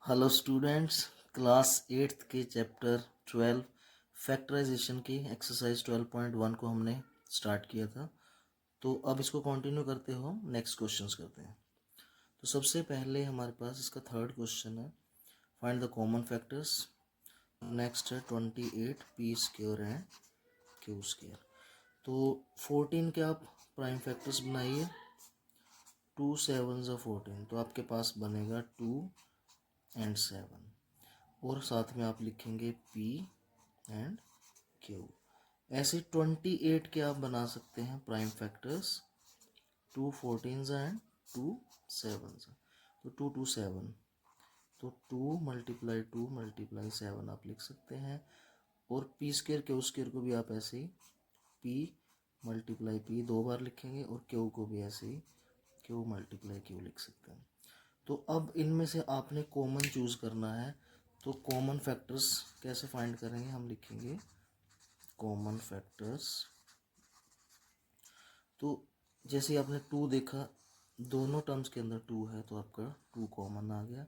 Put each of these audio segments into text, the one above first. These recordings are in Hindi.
हेलो स्टूडेंट्स, क्लास 8th के चैप्टर 12 फैक्टराइजेशन की एक्सरसाइज 12.1 को हमने स्टार्ट किया था। तो अब इसको कंटिन्यू करते हो, नेक्स्ट क्वेश्चंस करते हैं। तो सबसे पहले हमारे पास इसका थर्ड क्वेश्चन है, find the common factors. Next है 28 P square and Q square. तो 14 के आप प्राइम फैक्टर्स बनाइए। 2 7 14, तो आपके पास बनेगा 2 एंड 7, और साथ में आप लिखेंगे P एंड Q। ऐसे 28 के आप बना सकते हैं प्राइम फैक्टर्स, 2 14 एंड 2 7। तो 2 2 7, तो 2 मल्टीप्लाई 2 मल्टीप्लाई 7 आप लिख सकते हैं। और पी स्क्र क्यू स्क्र को भी आप ऐसे ही P मल्टीप्लाई P 2 बार लिखेंगे, और Q को भी ऐसे ही Q मल्टीप्लाई Q लिख सकते हैं। तो अब इनमें से आपने कॉमन चूज करना है। तो कॉमन फैक्टर्स कैसे फाइंड करेंगे, हम लिखेंगे कॉमन फैक्टर्स। तो जैसे आपने 2 देखा, दोनों टर्म्स के अंदर 2 है, तो आपका 2 कॉमन आ गया।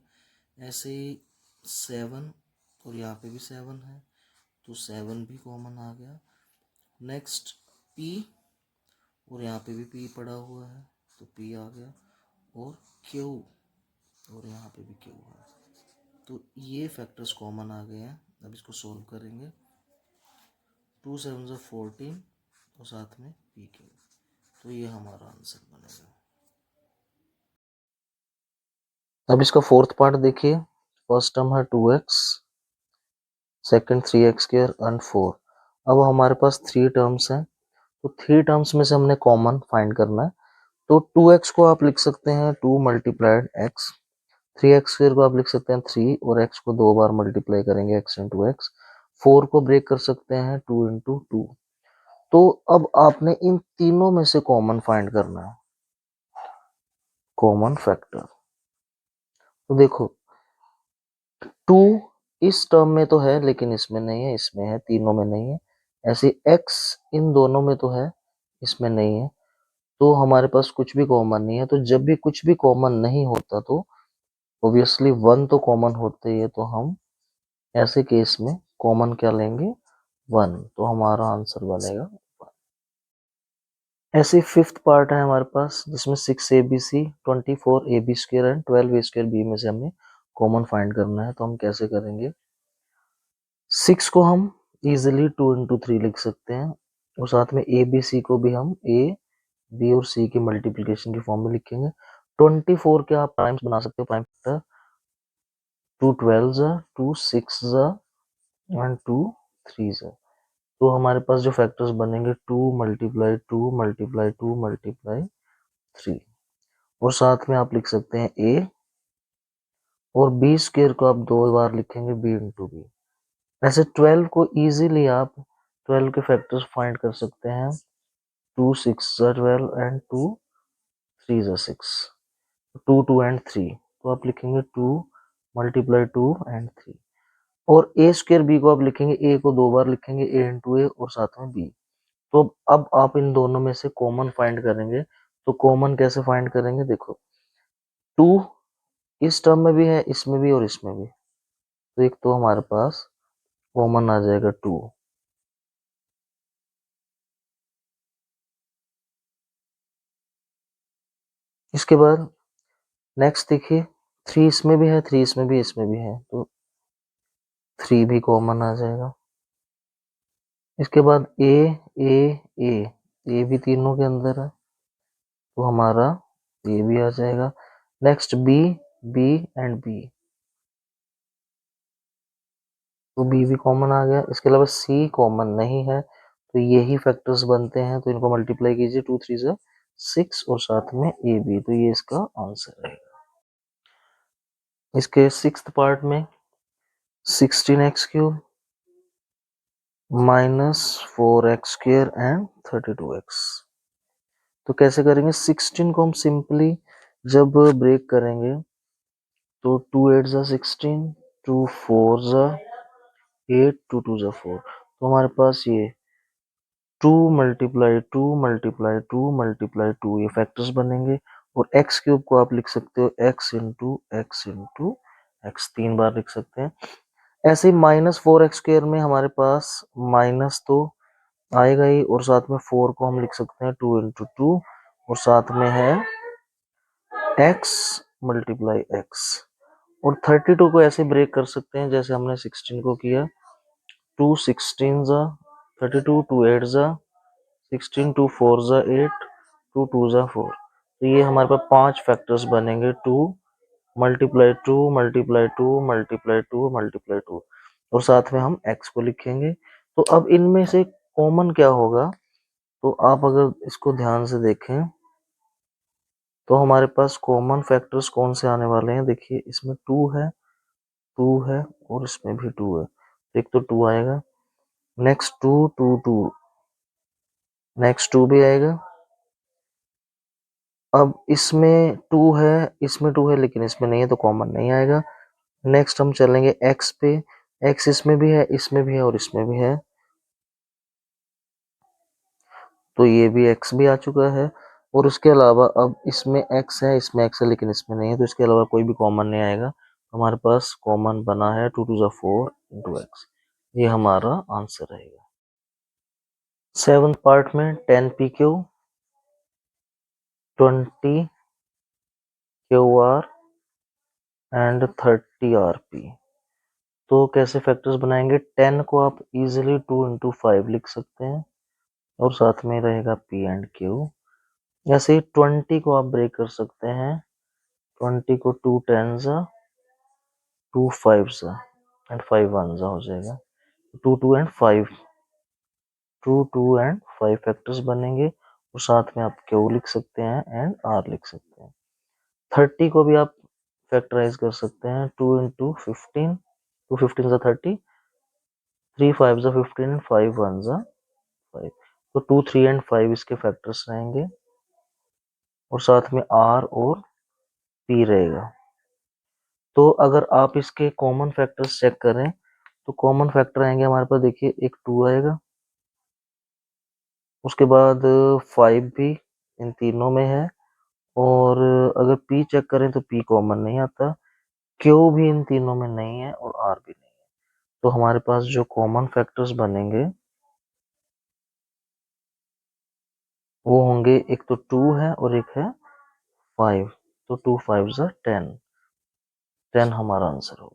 ऐसे ही 7, और यहाँ पे भी 7 है, तो 7 भी कॉमन आ गया। नेक्स्ट P, और यहाँ पे भी P पड़ा हुआ है, तो P आ गया। और Q, और यहाँ पे भी Q है। तो ये फैक्टर्स कॉमन आ गए हैं। अब इसको सॉल्व करेंगे। 2 7 14, और साथ में P Q, तो ये हमारा आंसर बनेगा। अब इसका फोर्थ पार्ट देखिए। फर्स्ट टर्म है 2x, second 3x square and 4। अब हमारे पास 3 टर्म्स हैं, तो 3 टर्म्स में से हमने कॉमन फाइंड करना है। तो 2x को आप लिख सकते हैं 2 मल्टीप्लाइड x, 3x स्क्वायर को आप लिख सकते हैं 3, और x को 2 बार मल्टीप्लाई करेंगे x इंटू एक्स। 4 को ब्रेक कर सकते हैं 2 इंटू 2। तो अब आपने इन तीनों में से कॉमन फाइंड करना है, कॉमन फैक्टर। तो देखो 2 इस टर्म में तो है, लेकिन इसमें नहीं है, इसमें है, तीनों में नहीं है। ऐसे x इन दोनों में तो है, इसमें नहीं है। तो हमारे पास कुछ भी कॉमन नहीं है। तो जब भी कुछ भी कॉमन नहीं होता, तो ऑब्वियसली 1 तो कॉमन होते ही है, तो हम ऐसे केस में कॉमन क्या लेंगे, 1। तो हमारा आंसर बनेगा 1। ऐसे फिफ्थ पार्ट है हमारे पास, जिसमें 6 ABC 24 AB square and 12 A square B में से हमें कॉमन फाइंड करना है। तो हम कैसे करेंगे, 6 को हम इजिली 2 इंटू 3 लिख सकते हैं, और साथ में ए बी सी को भी हम ए बी और सी की मल्टीप्लिकेशन की फॉर्म में लिखेंगे। 24 के आप प्राइम्स बना सकते हो, प्राइम फैक्टर 2 12 2 6 एंड 2 3। तो हमारे पास जो फैक्टर्स बनेंगे 2 मल्टीप्लाई 2 मल्टीप्लाई 2 मल्टीप्लाई 3, और साथ में आप लिख सकते हैं ए, और बी स्क्वायर को आप 2 बार लिखेंगे बी इंटू बी। ऐसे 12 को इजीली आप 12 के फैक्टर्स फाइंड कर सकते हैं। 2 6 12 एंड 2 3 6, 2 2 एंड 3। तो आप लिखेंगे 2 मल्टीप्लाई 2 एंड 3, और ए स्क्वायर बी को आप लिखेंगे, ए को 2 बार लिखेंगे ए इंटू ए, और साथ में बी। तो अब आप इन दोनों में से कॉमन फाइंड करेंगे। तो कॉमन कैसे फाइंड करेंगे, देखो 2 इस टर्म में भी है, इसमें भी और इसमें भी, तो एक तो हमारे पास कॉमन आ जाएगा 2। इसके बाद नेक्स्ट देखिए, 3 इसमें भी है, 3 इसमें भी, इसमें भी है, तो 3 भी कॉमन आ जाएगा। इसके बाद ए ए ए, ए भी तीनों के अंदर है, तो हमारा ए भी आ जाएगा। Next B B and B, तो बी भी कॉमन आ गया। इसके अलावा सी कॉमन नहीं है, तो यही फैक्टर्स बनते हैं, तो इनको मल्टीप्लाई कीजिए, 2 3 6, और साथ में ए बी, तो ये इसका आंसर रहेगा। इसके सिक्स्थ पार्ट में 16x cube minus 4x square and 32x। तो कैसे करेंगे, 16 को हम सिंपली जब ब्रेक करेंगे, तो 2 8 16, 2 4 8, 2 2 4। तो हमारे पास ये 2 मल्टीप्लाई 2 मल्टीप्लाई 2 मल्टीप्लाई 2 ये फैक्टर्स बनेंगे। और एक्स क्यूब को आप लिख सकते हो x into x into x 3 बार लिख सकते हैं। ऐसे ही -4x² में हमारे पास माइनस तो आएगा ही, और साथ में 4 को हम लिख सकते हैं 2 × 2, और साथ में है x × x। और 32 को ऐसे ब्रेक कर सकते हैं जैसे हमने 16 को किया। 2 16 जा 32, 2 8 जा 16, 2 4 जा 8, 2 2 जा 4। तो ये हमारे पास 5 फैक्टर्स बनेंगे, 2 × 2 × 2 × 2 × 2, और साथ में हम x को लिखेंगे। तो अब इनमें से कॉमन क्या होगा, तो आप अगर इसको ध्यान से देखें तो हमारे पास कॉमन फैक्टर्स कौन से आने वाले हैं। देखिए इसमें 2 है और इसमें भी 2 है, एक तो 2 आएगा, नेक्स्ट 2 2 2, नेक्स्ट 2 भी आएगा। अब इसमें 2 है, इसमें 2 है, लेकिन इसमें नहीं है तो कॉमन नहीं आएगा। नेक्स्ट हम चलेंगे x पे, x इसमें भी है, इसमें भी है और इसमें भी है, तो ये भी x भी आ चुका है। और उसके अलावा अब इसमें x है, इसमें x है, लेकिन इसमें नहीं है, तो इसके अलावा कोई भी कॉमन नहीं आएगा। हमारे पास कॉमन बना है 2 2 4 × x, ये हमारा आंसर रहेगा। 7th पार्ट में 10 pq 20 qr एंड 30 rp। तो कैसे फैक्टर्स बनाएंगे, 10 को आप इजीली 2 × 5 लिख सकते हैं, और साथ में रहेगा p एंड q। ऐसे ही 20 को आप ब्रेक कर सकते हैं, 20 को 2 10 2 5 एंड 5 1 हो जाएगा, 2 2 एंड 5, 2 2 एंड 5 फैक्टर्स बनेंगे, और साथ में आप q लिख सकते हैं एंड r लिख सकते हैं। 30 को भी आप फैक्टराइज कर सकते हैं, 2 × 15, 2 15 30, 3 5 15 एंड 5 1 5, तो 2 3 एंड 5 इसके फैक्टर्स रहेंगे, और साथ में r और p रहेगा। तो अगर आप इसके कॉमन फैक्टर्स चेक करें तो कॉमन फैक्टर आएंगे हमारे पास, देखिए एक 2 आएगा, उसके बाद 5 भी इन तीनों में है, और अगर p चेक करें तो p कॉमन नहीं आता, q भी इन तीनों में नहीं है, और r भी नहीं है। तो हमारे पास जो कॉमन फैक्टर्स बनेंगे वो होंगे, एक तो 2 है और एक है 5, तो 2 5 10, 10 हमारा आंसर होगा।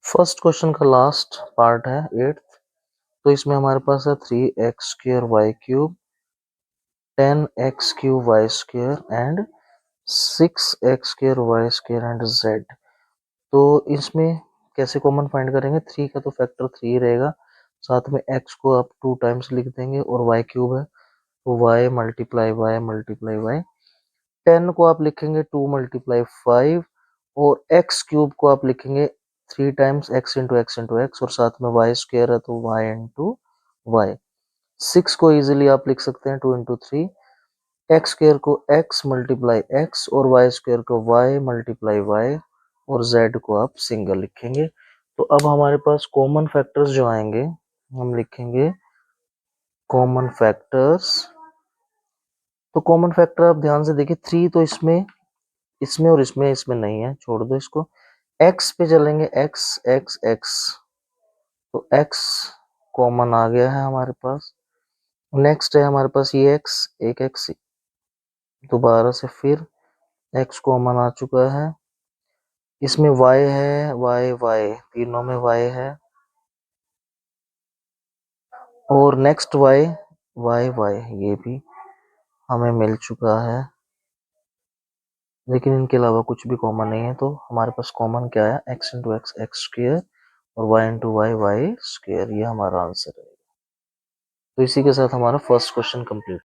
फर्स्ट क्वेश्चन का लास्ट पार्ट है 8th, तो इसमें हमारे पास है 3x² y³ 10x³ y² and 6x² y² and z। तो इसमें कैसे कॉमन फाइंड करेंगे, 3 का तो फैक्टर 3 रहेगा, साथ में x को आप 2 टाइम्स लिख देंगे, और y³ है तो y × y 10 को आप लिखेंगे 2 × 5, और x³ को आप लिखेंगे 3 टाइम्स x × x, और साथ में y² है तो y × y। 6 को इजीली आप लिख सकते हैं 2 × 3, x² को x × x, और y² को y × y, और z को आप सिंगल लिखेंगे। तो अब हमारे पास कॉमन फैक्टर्स जो आएंगे, हम लिखेंगे कॉमन फैक्टर्स। तो कॉमन फैक्टर आप ध्यान से देखिए, 3 तो इसमें इसमें और इसमें नहीं है, छोड़ दो इसको। x पे चलेंगे, x x x, तो x कॉमन आ गया है हमारे पास। नेक्स्ट है हमारे पास ये x, एक x दोबारा से फिर x कॉमन आ चुका है। इसमें y है, y तीनों में y है, और नेक्स्ट y ये भी हमें मिल चुका है, लेकिन इनके अलावा कुछ भी कॉमन नहीं है। तो हमारे पास कॉमन क्या है, x × x x², और y × y y², ये हमारा आंसर है। तो इसी के साथ हमारा फर्स्ट क्वेश्चन कंप्लीट।